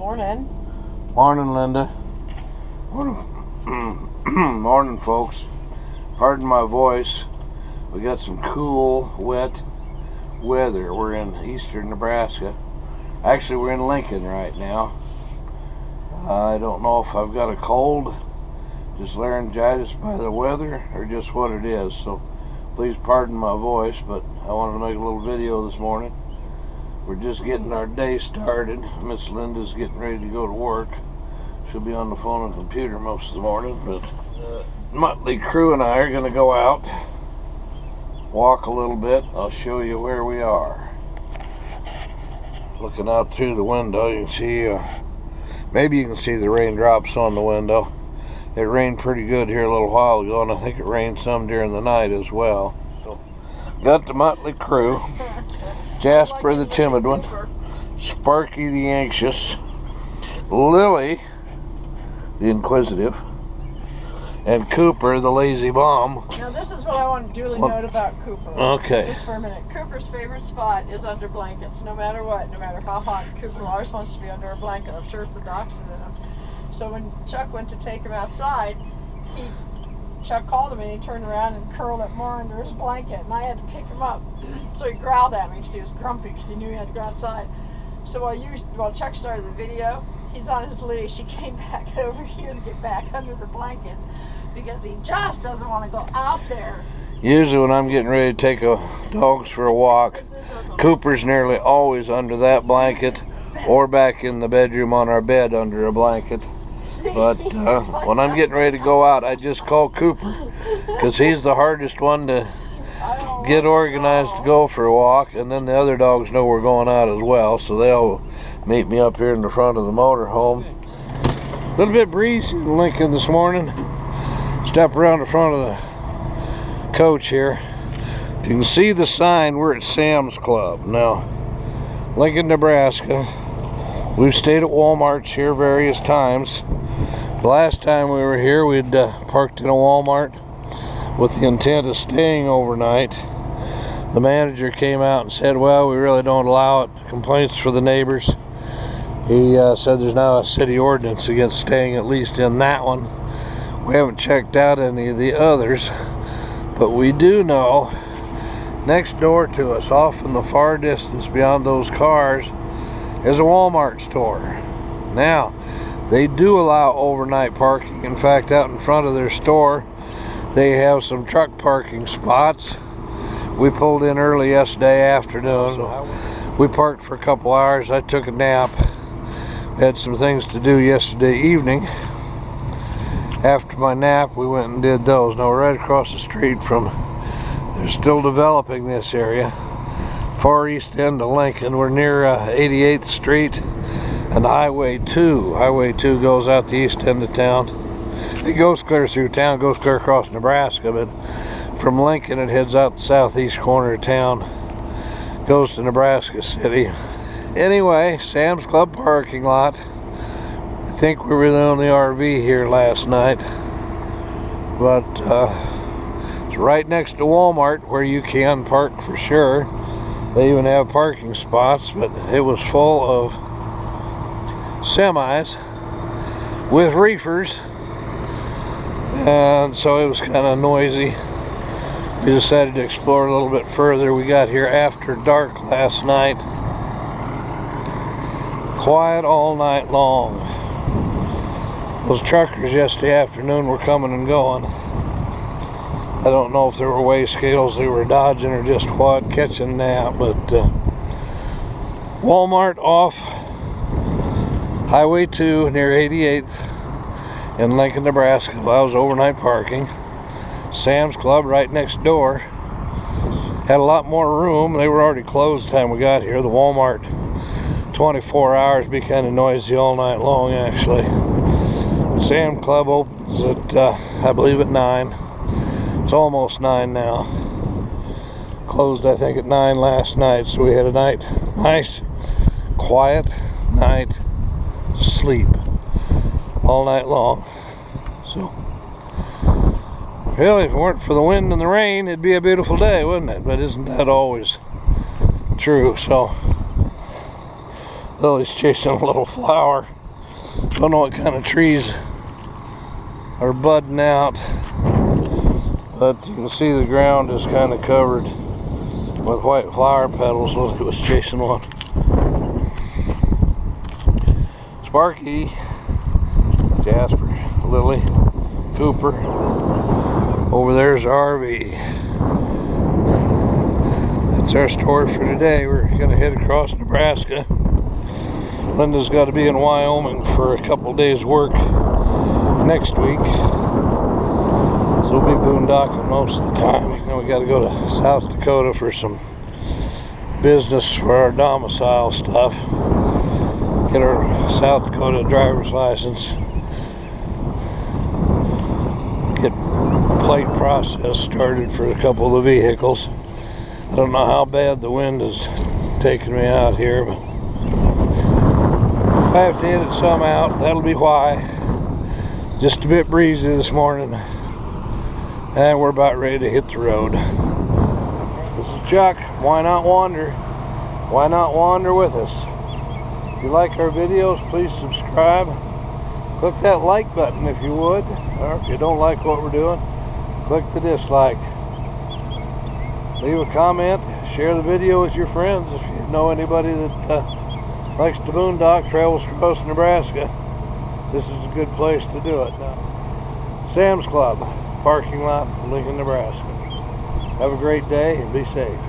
Morning. Morning, Linda. Morning, folks. Pardon my voice. We got some cool, wet weather. We're in eastern Nebraska. Actually, we're in Lincoln right now. I don't know if I've got a cold, just laryngitis by the weather, or just what it is. So please pardon my voice, but I wanted to make a little video this morning. We're just getting our day started. Miss Linda's getting ready to go to work. She'll be on the phone and computer most of the morning, but Motley crew and I are going to go out, walk a little bit. I'll show you where we are. Looking out through the window, you can see, maybe you can see the raindrops on the window. It rained pretty good here a little while ago, and I think it rained some during the night as well. So, got the Motley crew. Jasper the timid one, Sparky the anxious, Lily the inquisitive, and Cooper the lazy bum. Now this is what I want to duly note about Cooper. Okay. Just for a minute. Cooper's favorite spot is under blankets, no matter what, no matter how hot. Cooper always wants to be under a blanket. I'm sure it's the dachshund in him. So when Chuck went to take him outside, Chuck called him and he turned around and curled up more under his blanket, and I had to pick him up. So he growled at me because he was grumpy because he knew he had to go outside. So while Chuck started the video, he's on his leash. He came back over here to get back under the blanket because he just doesn't want to go out there. Usually when I'm getting ready to take dogs for a walk, Cooper's nearly always under that blanket or back in the bedroom on our bed under a blanket. But when I'm getting ready to go out, I just call Cooper because he's the hardest one to get organized to go for a walk, and then the other dogs know we're going out as well, so they'll meet me up here in the front of the motorhome. A little bit breezy in Lincoln this morning. Step around the front of the coach here. If you can see the sign, we're at Sam's Club. Now, Lincoln, Nebraska. We've stayed at Walmarts here various times. The last time we were here, we'd parked in a Walmart with the intent of staying overnight. The manager came out and said, well, we really don't allow it. Complaints for the neighbors. He said there's now a city ordinance against staying at least in that one. We haven't checked out any of the others, but we do know next door to us, off in the far distance beyond those cars, is a Walmart store. Now, they do allow overnight parking. In fact, out in front of their store, they have some truck parking spots. We pulled in early yesterday afternoon. We parked for a couple hours. I took a nap. Had some things to do yesterday evening. After my nap, we went and did those. Now, we're right across the street from, they're still developing this area. Far east end of Lincoln. We're near 88th Street and Highway 2. Highway 2 goes out the east end of town. It goes clear through town, goes clear across Nebraska, but from Lincoln it heads out the southeast corner of town, goes to Nebraska City. Anyway, Sam's Club parking lot. I think we were the only RV here last night, but it's right next to Walmart where you can park for sure. They even have parking spots, but it was full of semis with reefers, and so it was kind of noisy. We decided to explore a little bit further. We got here after dark last night. Quiet all night long. Those truckers yesterday afternoon were coming and going. I don't know if there were weigh scales they were dodging or just what, catching that, but Walmart off Highway 2 near 88th in Lincoln, Nebraska allows overnight parking. Sam's Club right next door had a lot more room. They were already closed the time we got here. The Walmart 24 hours be kind of noisy all night long, actually. Sam's Club opens at I believe at 9. It's almost 9 now. Closed, I think, at 9 last night, so we had a nice, quiet night, sleep all night long. So, really, if it weren't for the wind and the rain, it'd be a beautiful day, wouldn't it? But isn't that always true? So, Lily's chasing a little flower. Don't know what kind of trees are budding out, but you can see the ground is kind of covered with white flower petals. Lily was chasing one. Sparky, Jasper, Lily, Cooper. Over there's RV. That's our story for today. We're gonna head across Nebraska. Linda's got to be in Wyoming for a couple days work next week, so we'll be boondocking most of the time. Then we got to go to South Dakota for some business for our domicile stuff. Get our South Dakota driver's license. Get plate process started for a couple of the vehicles. I don't know how bad the wind is taking me out here, but if I have to edit some out, that'll be why. Just a bit breezy this morning, and we're about ready to hit the road. This is Chuck. Why not wander? Why not wander with us? If you like our videos, please subscribe. Click that like button if you would, or if you don't like what we're doing, click the dislike. Leave a comment, share the video with your friends if you know anybody that likes to boondock, travels across Nebraska. This is a good place to do it. Sam's Club, parking lot, Lincoln, Nebraska. Have a great day and be safe.